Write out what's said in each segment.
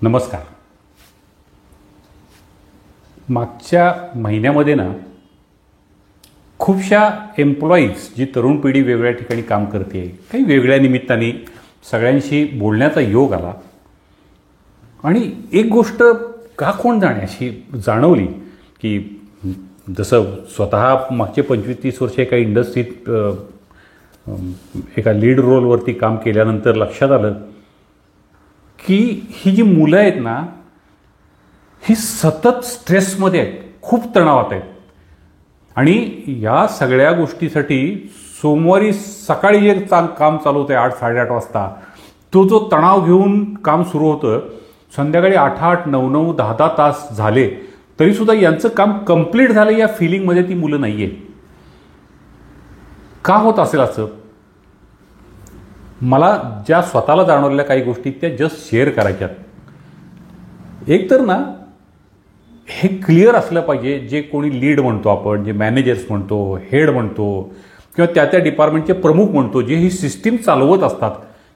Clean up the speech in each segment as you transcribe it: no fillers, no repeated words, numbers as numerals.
नमस्कार. मागच्या महिन्यामध्ये ना खूपशा एम्प्लॉईज जी तरुण पिढी वेगवेगळ्या ठिकाणी काम करते, काही वेगळ्या निमित्ताने सगळ्यांशी बोलण्याचा योग आला आणि एक गोष्ट का कोण जाणे अशी जाणवली की जसं स्वतः मागचे 25-30 वर्ष एका इंडस्ट्रीत एका लीड रोलवरती काम केल्यानंतर लक्षात आलं की ही जी मुलं आहेत ना ही सतत स्ट्रेसमध्ये आहेत, खूप तणावात आहेत आणि या सगळ्या गोष्टीसाठी सोमवारी सकाळी जे काम चालू होतं 8-8:30 वाजता तो जो तणाव घेऊन काम सुरू होतं, संध्याकाळी 8-8, 9-9, 10-10 तास झाले तरीसुद्धा यांचं काम कंप्लीट झालं या फिलिंगमध्ये ती मुलं नाही आहे. का होत असेल असं? मला ज्या स्वतःला जाणवलेल्या काही गोष्टी त्या जस्ट शेअर करायच्यात. एक तर ना हे क्लिअर असलं पाहिजे, जे कोणी लीड म्हणतो आपण, जे मॅनेजर्स म्हणतो, हेड म्हणतो किंवा त्या त्या डिपार्टमेंटचे प्रमुख म्हणतो, जे ही सिस्टीम चालवत असतात,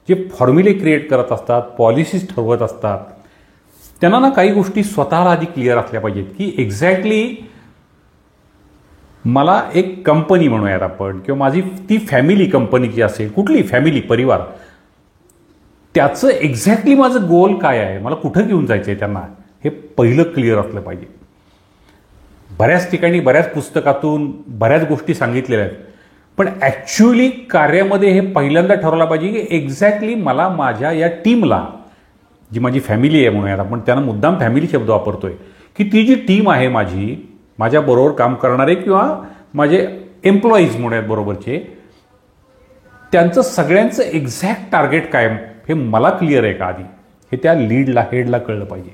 जे फॉर्म्युले क्रिएट करत असतात, पॉलिसीज ठरवत असतात, त्यांना ना काही गोष्टी स्वतःला आधी क्लिअर असल्या पाहिजेत की एक्झॅक्टली मला एक कंपनी म्हणूयात आपण किंवा माझी ती फॅमिली कंपनीची असेल, कुठली फॅमिली परिवार, त्याचं एक्झॅक्टली माझं गोल काय आहे, मला कुठं घेऊन जायचं आहे त्यांना, हे पहिलं क्लिअर असलं पाहिजे. बऱ्याच ठिकाणी बऱ्याच पुस्तकातून बऱ्याच गोष्टी सांगितलेल्या आहेत, पण ॲक्च्युअली कार्यामध्ये हे पहिल्यांदा ठरवलं पाहिजे की एक्झॅक्टली मला माझ्या या टीमला, जी माझी फॅमिली आहे म्हणूयात आपण, त्यांना मुद्दाम फॅमिली शब्द वापरतोय, की ती जी टीम आहे माझी, माझ्याबरोबर काम करणारे किंवा माझे एम्प्लॉईज म्हणूयात बरोबरचे, त्यांचं सगळ्यांचं एक्झॅक्ट टार्गेट काय हे मला क्लिअर आहे का आधी, हे त्या लीडला हेडला कळलं पाहिजे.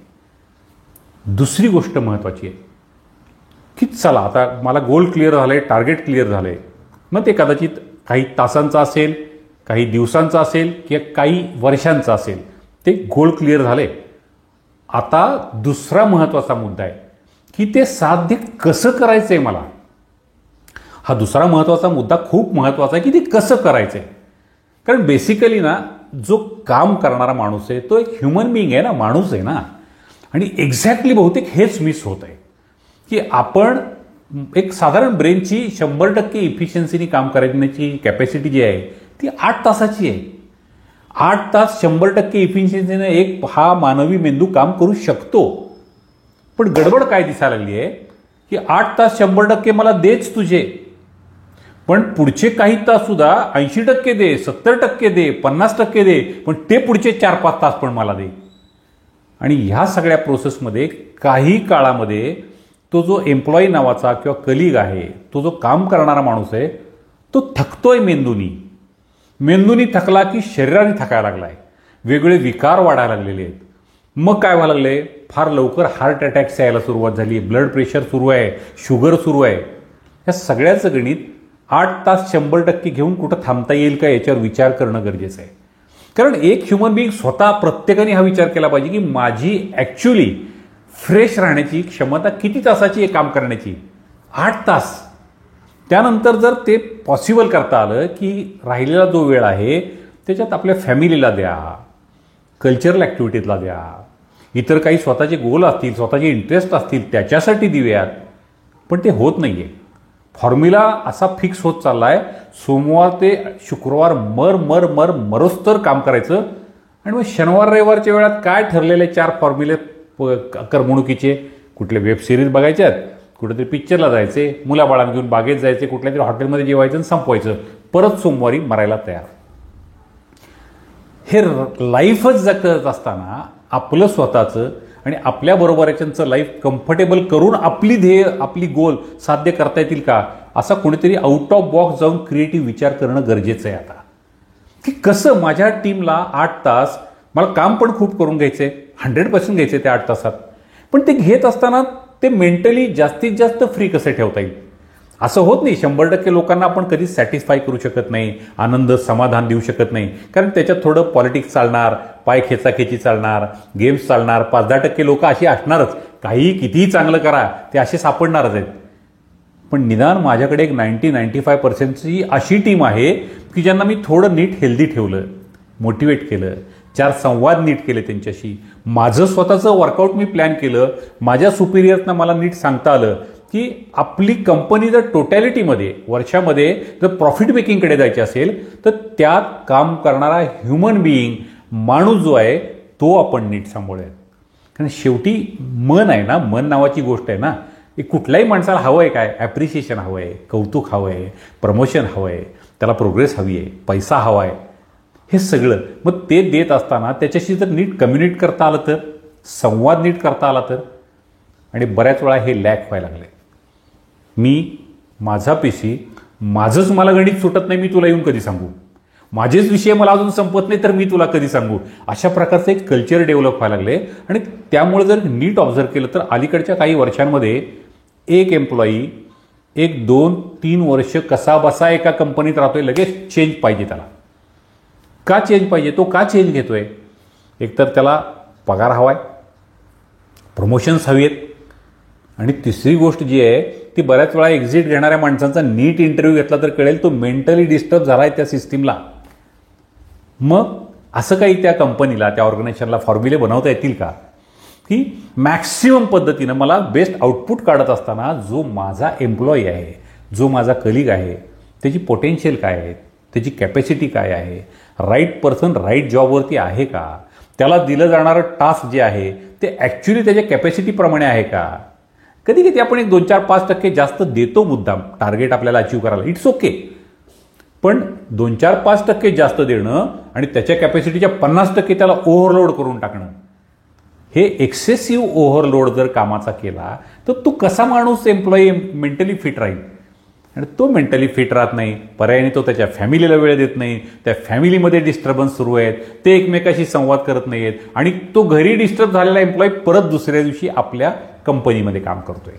दुसरी गोष्ट महत्त्वाची आहे की चला आता मला गोल क्लिअर झालं आहे, टार्गेट क्लिअर झालं आहे, मग ते कदाचित काही तासांचं असेल, काही दिवसांचं असेल किंवा काही वर्षांचं असेल, ते गोल क्लिअर झाले. आता दुसरा महत्त्वाचा मुद्दा आहे की ते साध्य कसं करायचं आहे मला. हा दुसरा महत्त्वाचा मुद्दा खूप महत्त्वाचा आहे की ते कसं करायचं आहे. कारण बेसिकली ना जो काम करणारा माणूस आहे तो एक ह्युमन बिईंग आहे ना, माणूस आहे ना, आणि एक्झॅक्टली बहुतेक हेच मिस होत आहे की आपण एक साधारण ब्रेनची 100% इफिशियन्सीनी काम करण्याची कॅपॅसिटी जी आहे ती 8 तासाची आहे. 8 तास 100% इफिशियन्सीने एक हा मानवी मेंदू काम करू शकतो. पण गडबड काय दिसायला लागली आहे की 8 तास 100% मला देच तुझे, पण पुढचे काही तास सुद्धा 80% दे, 70% दे, 50% दे, पण ते पुढचे 4-5 तास पण मला दे. आणि ह्या सगळ्या प्रोसेसमध्ये काही काळामध्ये तो जो एम्प्लॉई नावाचा किंवा कलिग आहे, तो जो काम करणारा माणूस आहे, तो थकतोय मेंदूनी थकला की शरीराने थकायला लागलाय, वेगवेगळे विकार वाढायला लागलेले आहेत. मग काय व्हायला लागले, फार लवकर हार्ट अटॅक्स यायला सुरुवात झाली, ब्लड प्रेशर सुरू आहे, शुगर सुरू आहे. या सगळ्याचं गणित 8 तास 100% घेऊन कुठं थांबता येईल का याच्यावर विचार करणं गरजेचं आहे. कारण एक ह्युमन बिईंग स्वतः प्रत्येकाने हा विचार केला पाहिजे की माझी ॲक्च्युली फ्रेश राहण्याची क्षमता किती तासाची आहे काम करण्याची, 8 तास. त्यानंतर जर ते पॉसिबल करता आलं की राहिलेला जो वेळ आहे त्याच्यात आपल्या फॅमिलीला द्या, कल्चरल ॲक्टिव्हिटीजला द्या, इतर काही स्वतःचे गोल असतील, स्वतःचे इंटरेस्ट असतील त्याच्यासाठी देऊयात, पण ते होत नाही आहे. फॉर्म्युला असा फिक्स होत चालला आहे, सोमवार ते शुक्रवार मरोस्तर काम करायचं आणि मग शनिवार रविवारच्या वेळात काय ठरलेले 4 फॉर्म्युले करमणुकीचे, कुठले वेब सिरीज बघायच्यात, कुठेतरी पिक्चरला जायचे, मुलाबाळांना घेऊन बागेत जायचे, कुठल्या तरी हॉटेलमध्ये जेवायचं आणि संपवायचं, परत सोमवारी मरायला तयार. हे लाईफच जगत असताना आपलं स्वतःचं आणि आपल्याबरोबरच्यांचं लाईफ कम्फर्टेबल करून आपली ध्येय, आपली गोल साध्य करता येतील का, असा कोणीतरी आउट ऑफ बॉक्स जाऊन क्रिएटिव्ह विचार करणं गरजेचं आहे. आता की कसं माझ्या टीमला 8 तास मला काम पण खूप करून घ्यायचं आहे, 100% घ्यायचं आहे त्या 8 तासात, पण ते घेत असताना ते मेंटली जास्तीत जास्त फ्री कसं ठेवता येईल. असं होत नाही, 100% लोकांना आपण कधीच सॅटिस्फाय करू शकत नाही, आनंद समाधान देऊ शकत नाही, कारण त्याच्यात थोडं पॉलिटिक्स चालणार, पाय खेचाखेची चालणार, गेम्स चालणार, 5-10% लोक अशी असणारच, काही कितीही चांगलं करा ते असे सापडणारच आहेत. पण निदान माझ्याकडे एक 90-95% अशी टीम आहे की ज्यांना मी थोडं नीट हेल्दी ठेवलं, मोटिवेट केलं, 4 संवाद नीट केले त्यांच्याशी, माझं स्वतःचं वर्कआउट मी प्लॅन केलं, माझ्या सुपिरियर्सना मला नीट सांगता आलं की आपली कंपनी जर टोटॅलिटीमध्ये वर्षामध्ये जर प्रॉफिट मेकिंगकडे जायची असेल तर त्यात काम करणारा ह्युमन बिईंग माणूस जो आहे तो आपण नीट सांभाळूयात. कारण शेवटी मन आहे ना, मन नावाची गोष्ट आहे ना, कुठल्याही माणसाला हवं आहे काय, ॲप्रिशिएशन हवं आहे, कौतुक हवं आहे, प्रमोशन हवं आहे, त्याला प्रोग्रेस हवी आहे, पैसा हवा आहे, हे सगळं. मग ते देत असताना त्याच्याशी जर नीट कम्युनिकेट करता आलं तर, संवाद नीट करता आला तर. आणि बऱ्याच वेळा हे लॅक व्हायला लागले. माझा पेशी माझंच मला गणित सुटत नाही, मी तुला येऊन कधी सांगू, माझेच विषय मला अजून संपत नाही तर मी तुला कधी सांगू, अशा प्रकारचं एक कल्चर डेव्हलप व्हायला लागले. आणि त्यामुळे जर नीट ऑब्झर्व केलं तर अलीकडच्या काही वर्षांमध्ये एक एम्प्लॉई 1, 2, 3 वर्ष कसा बसा एका कंपनीत राहतोय, लगेच चेंज पाहिजे त्याला. का चेंज पाहिजे, तो का चेंज घेतोय? एकतर त्याला पगार हवाय, प्रमोशन्स हवी आहेत, आणि तिसरी गोष्ट जी आहे ती बऱ्याच वेळा एक्झिट घेणाऱ्या माणसांचा नीट इंटरव्ह्यू घेतला तर कळेल तो मेंटली डिस्टर्ब झाला आहे त्या सिस्टीमला. मग असं काही त्या कंपनीला, त्या ऑर्गनायझेशनला फॉर्म्युले बनवता येतील का की मॅक्सिमम पद्धतीनं मला बेस्ट आउटपुट काढत असताना जो माझा एम्प्लॉई आहे, जो माझा कलिग आहे, त्याची पोटेन्शियल काय आहे, त्याची कॅपॅसिटी काय आहे, राईट पर्सन राईट जॉबवरती आहे का, त्याला दिलं जाणारं टास्क जे आहे ते ॲक्च्युली त्याच्या कॅपॅसिटीप्रमाणे आहे का. कधी कधी आपण 1, 2, 4, 5% जास्त देतो मुद्दाम टार्गेट आपल्याला अचीव करायला, इट्स ओके. पण 2, 4, 5% जास्त देणं आणि त्याच्या कॅपॅसिटीच्या 50% त्याला ओव्हरलोड करून टाकणं, हे एक्सेसिव्ह ओव्हरलोड जर कामाचा केला तर तो कसा माणूस एम्प्लॉई मेंटली फिट राहील. आणि तो मेंटली फिट राहत नाही, पर्यायाने तो त्याच्या फॅमिलीला वेळ देत नाही, त्या फॅमिलीमध्ये डिस्टर्बन्स सुरू आहेत, ते एकमेकाशी संवाद करत नाही आहेत, आणि तो घरी डिस्टर्ब झालेला एम्प्लॉई परत दुसऱ्या दिवशी आपल्या कंपनीमध्ये काम करतोय.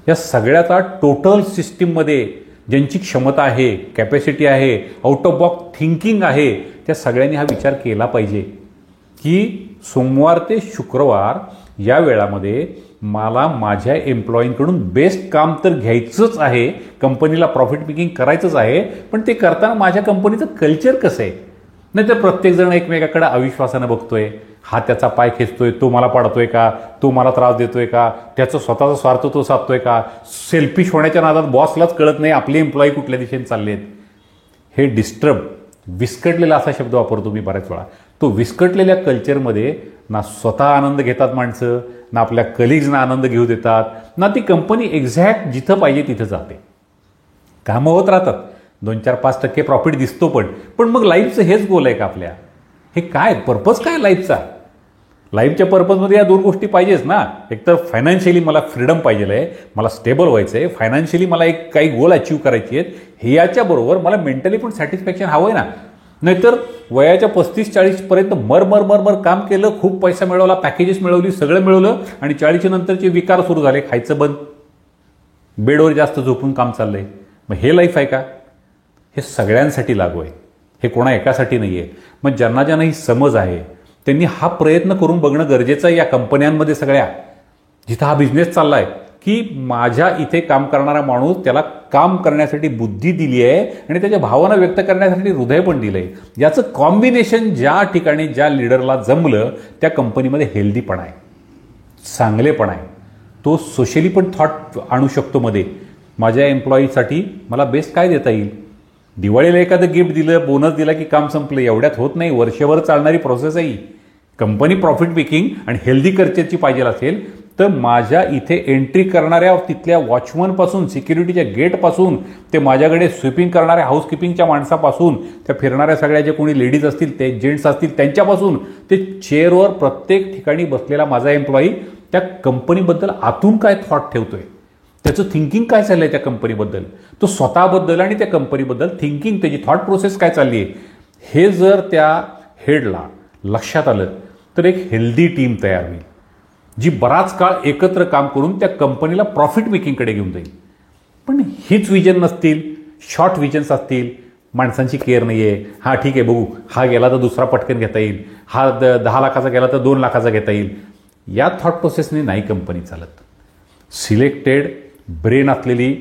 या सगळ्याचा टोटल सिस्टीममध्ये ज्यांची क्षमता आहे, कॅपॅसिटी आहे, आउट ऑफ बॉक्स थिंकिंग आहे, त्या सगळ्यांनी हा विचार केला पाहिजे की सोमवार ते शुक्रवार या वेळामध्ये मला माझ्या एम्प्लॉईंकडून बेस्ट काम तर घ्यायचंच आहे, कंपनीला प्रॉफिट मेकिंग करायचंच आहे, पण ते करताना माझ्या कंपनीचं कल्चर कसं आहे. नाहीतर प्रत्येकजण एकमेकाकडे अविश्वासानं बघतोय, हा त्याचा पाय खेचतोय, तो मला पाडतोय का, तो मला त्रास देतोय का, त्याचा स्वतःचा स्वार्थ तो साधतोय का, सेल्फिश होण्याच्या नादात बॉसलाच कळत नाही आपले एम्प्लॉई कुठल्या दिशेने चालले आहेत. हे डिस्टर्ब, विस्कटलेला असा शब्द वापरतो मी बऱ्याच वेळा. तो विस्कटलेल्या कल्चरमध्ये ना स्वतः आनंद घेतात माणसं, ना आपल्या कलिग्सना आनंद घेऊ देतात, ना ती कंपनी एक्झॅक्ट जिथं पाहिजे तिथं जाते. कामं होत राहतात, 2, 4, 5% प्रॉफिट दिसतो, पण मग लाईफचं हेच गोल आहे का आपल्या? हे काय पर्पज काय लाईफचा? लाईफच्या पर्पजमध्ये या 2 गोष्टी पाहिजेच ना. एकतर फायनान्शियली मला फ्रीडम पाहिजे आहे, मला स्टेबल व्हायचं आहे, फायनान्शियली मला काही गोल अचीव करायची आहेत, हे याच्याबरोबर मला मेंटली पण सॅटिस्फॅक्शन हवं आहे ना. नाहीतर वयाच्या 35-40 पर्यंत मर काम केलं, खूप पैसा मिळवला, पॅकेजेस मिळवली, सगळं मिळवलं, आणि 40 नंतरचे विकार सुरू झाले, खायचं बंद, बेडवर जास्त झोपून काम चाललंय. मग हे लाईफ आहे का? हे सगळ्यांसाठी लागू आहे, हे कोणा एकासाठी नाही आहे. मग ज्यांना ज्यांना ही समज आहे त्यांनी हा प्रयत्न करून बघणं गरजेचं आहे. या कंपन्यांमध्ये सगळ्या जिथं हा बिझनेस चालला आहे की माझ्या इथे काम करणारा माणूस, त्याला काम करण्यासाठी बुद्धी दिली आहे आणि त्याच्या भावना व्यक्त करण्यासाठी हृदय पण दिलं आहे, याचं कॉम्बिनेशन ज्या ठिकाणी ज्या लीडरला जमलं त्या कंपनीमध्ये हेल्दीपणा आहे, चांगलेपणा आहे. तो सोशली पण थॉट आणू शकतो मध्ये, माझ्या एम्प्लॉईसाठी मला बेस्ट काय देता येईल. दिवाळीला एखादं गिफ्ट दिलं, बोनस दिला की काम संपलं, एवढ्यात होत नाही, वर्षभर चालणारी प्रोसेस आहे. कंपनी प्रॉफिट मेकिंग आणि हेल्दी कल्चरची पाहिजे असेल तर माझ्या इथे एंट्री करणाऱ्या तिथल्या वॉचमनपासून, सिक्युरिटीच्या गेटपासून, ते माझ्याकडे स्वीपिंग करणाऱ्या हाऊसकीपिंगच्या माणसापासून, त्या फिरणाऱ्या सगळ्या जे कोणी लेडीज असतील, ते जेंट्स असतील त्यांच्यापासून, ते चेअरवर प्रत्येक ठिकाणी बसलेला माझा एम्प्लॉई त्या कंपनीबद्दल आतून काय थॉट ठेवतोय, त्याचं थिंकिंग काय चाललंय त्या कंपनीबद्दल, तो स्वतःबद्दल आणि त्या कंपनीबद्दल थिंकिंग, त्याची थॉट प्रोसेस काय चालली आहे, हे जर त्या हेडला लक्षात आलं तर एक हेल्दी टीम तयार होईल, जी बराच काळ एकत्र काम करून त्या कंपनीला प्रॉफिट मेकिंगकडे घेऊन जाईल. पण हीच विजन नसतील, शॉर्ट विजन्स असतील, माणसांची केअर नाही आहे, हा ठीक आहे बघू, हा गेला तर दुसरा पटकन घेता येईल, हा 10 लाखाचा गेला तर 2 लाखाचा घेता येईल, या थॉट प्रोसेसने नाही कंपनी चालत. सिलेक्टेड ब्रेन असलेली,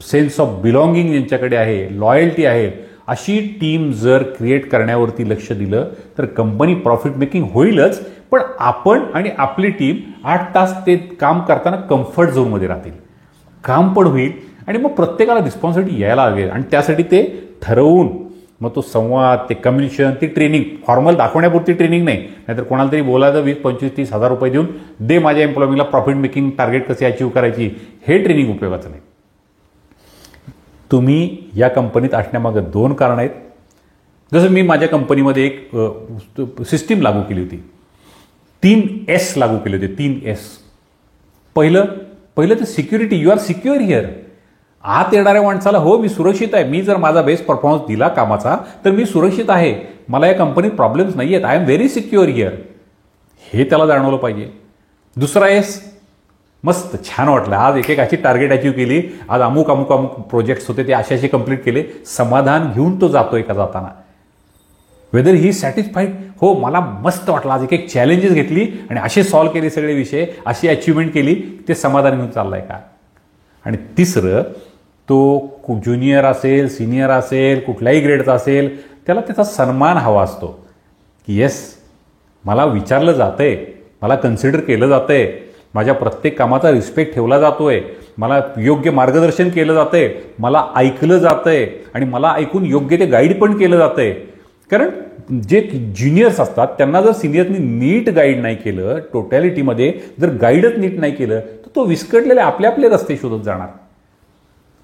सेन्स ऑफ बिलॉंगिंग ज्यांच्याकडे आहे, लॉयल्टी आहे, अशी टीम जर क्रिएट करण्यावरती लक्ष दिलं तर कंपनी प्रॉफिट मेकिंग होईलच, पण आपण आणि आपली टीम 8 तास ते काम करताना कम्फर्ट झोनमध्ये राहतील, काम पण होईल आणि मग प्रत्येकाला रिस्पॉन्सिबिलिटी यायला लागेल. आणि त्यासाठी ते ठरवून मग तो संवाद, ते कम्युनिकेशन, ती ट्रेनिंग फॉर्मल दाखवण्यापुरती ट्रेनिंग नाही, नाहीतर कोणाला तरी बोलायचं 20, 25, 30 हजार रुपये देऊन दे माझ्या एम्प्लॉयीला प्रॉफिट मेकिंग टार्गेट कसे अचीव्ह करायची, हे ट्रेनिंग उपयोगाचं नाही. तुम्ही या कंपनीत असण्यामागं 2 कारणं आहेत. जसं मी माझ्या कंपनीमध्ये एक सिस्टीम लागू केली होती, 3S लागू केले होते. 3S. पहिलं तर security. You are secure here. आत येणाऱ्या माणसाला हो मी सुरक्षित आहे, मी जर माझा बेस्ट परफॉर्मन्स दिला कामाचा तर मी सुरक्षित आहे, मला या कंपनीत प्रॉब्लेम्स नाही आहेत, I am very secure here, हे त्याला जाणवलं पाहिजे. दुसरा एस, मस्त छान वाटलं, आज एक अशी टार्गेट अचीव्ह केली, आज अमुक अमुक अमुक प्रोजेक्ट्स होते ते असे कंप्लीट केले, समाधान घेऊन तो जातोय का जाताना, वेदर ही सॅटिस्फाईड, हो मला मस्त वाटलं, आज एक चॅलेंजेस घेतली आणि असे सॉल्व्ह केले सगळे विषय, अशी अचिव्हमेंट केली, ते समाधान घेऊन चाललाय का. आणि तिसरं, तो ज्युनियर असेल, सिनियर असेल, कुठल्याही ग्रेडचा असेल, त्याला त्याचा सन्मान हवा असतो की येस मला विचारलं जातंय, मला कन्सिडर केलं जातंय, माझ्या प्रत्येक कामाचा रिस्पेक्ट ठेवला जातोय, मला योग्य मार्गदर्शन केलं जातंय, मला ऐकलं जातंय आणि मला ऐकून योग्य ते गाईड पण केलं जातंय. कारण जे ज्युनियर्स असतात त्यांना जर सिनियरनी नीट गाईड नाही केलं, टोटॅलिटीमध्ये जर गाईडच नीट नाही केलं, तर तो विस्कटलेले आपले रस्ते शोधत जाणार.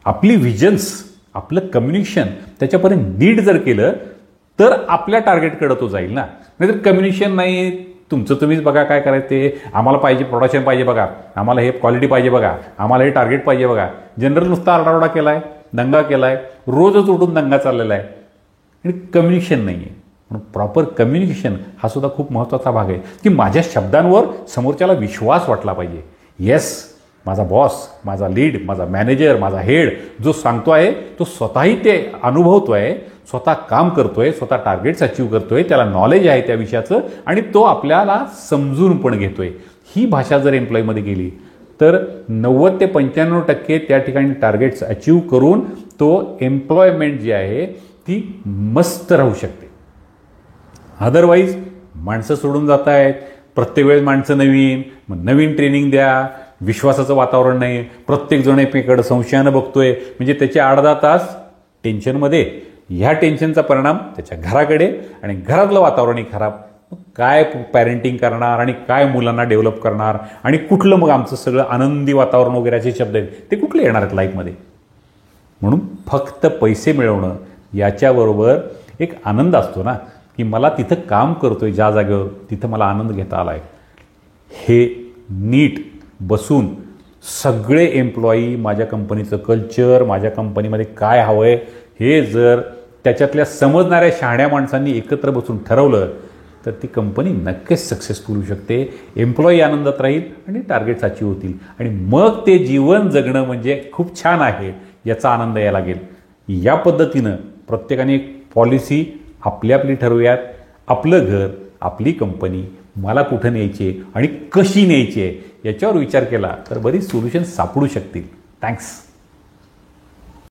आपली व्हिजन्स, आपलं कम्युनिकेशन त्याच्यापर्यंत नीट जर केलं तर आपल्या टार्गेटकडे तो जाईल ना. नाहीतर कम्युनिकेशन नाही, तुमचं तुम्हीच बघा काय करायचं ते, आम्हाला पाहिजे प्रोडक्शन पाहिजे बघा, आम्हाला हे क्वालिटी पाहिजे बघा, आम्हाला हे टार्गेट पाहिजे बघा, जनरल नुसता आरडाओरडा केलाय, दंगा केलाय, रोजच उठून दंगा चाललेला आहे आणि कम्युनिकेशन नाही आहे. म्हणून प्रॉपर कम्युनिकेशन हा सुद्धा खूप महत्त्वाचा भाग आहे की माझ्या शब्दांवर समोरच्याला विश्वास वाटला पाहिजे. येस माझा बॉस, माझा लीड, माझा मॅनेजर, माझा हेड जो सांगतो आहे तो स्वतःही ते अनुभवतोय, स्वतः काम करतोय, स्वतः टार्गेट्स अचीव्ह करतोय, त्याला नॉलेज आहे त्या विषयाचं आणि तो आपल्याला समजून पण घेतोय. ही भाषा जर एम्प्लॉईमध्ये गेली तर 90 ते 95% त्या ठिकाणी टार्गेट्स अचीव्ह करून तो एम्प्लॉयमेंट जी आहे ती मस्त राहू शकते. अदरवाईज माणसं सोडून जात आहेत, प्रत्येक वेळेस माणसं नवीन, मग नवीन ट्रेनिंग द्या, विश्वासाचं वातावरण नाही, प्रत्येक जण एकमेकांकडे संशयानं बघतोय, म्हणजे त्याचे 8-10 तास टेन्शनमध्ये, ह्या टेन्शनचा परिणाम त्याच्या घराकडे आणि घरातलं वातावरणही खराब. काय पॅरेंटिंग करणार आणि काय मुलांना डेव्हलप करणार आणि कुठलं मग आमचं सगळं आनंदी वातावरण वगैरे असे शब्द आहेत ते कुठले येणार आहेत लाईफमध्ये. म्हणून फक्त पैसे मिळवणं याच्याबरोबर एक आनंद असतो ना, की मला तिथं काम करतोय ज्या जागेवर तिथं मला आनंद घेता आलाय, हे नीट बसून सगळे एम्प्लॉई माझ्या कंपनीचं कल्चर, माझ्या कंपनीमध्ये काय हवं आहे हे जर त्याच्यातल्या समजणाऱ्या शहाण्या माणसांनी एकत्र बसून ठरवलं तर ती कंपनी नक्कीच सक्सेसफुल होऊ शकते. एम्प्लॉई आनंदात राहील आणि टार्गेट्स अचीव्ह होतील आणि मग ते जीवन जगणं म्हणजे खूप छान आहे याचा आनंद यायला लागेल. या पद्धतीनं प्रत्येकाने एक पॉलिसी आपली आपली ठरवूयात. आपलं घर, आपली कंपनी मला कुठं न्यायची आणि कशी न्यायची आहे याच्यावर विचार केला तर बरीच सोल्युशन सापडू शकतील. थँक्स.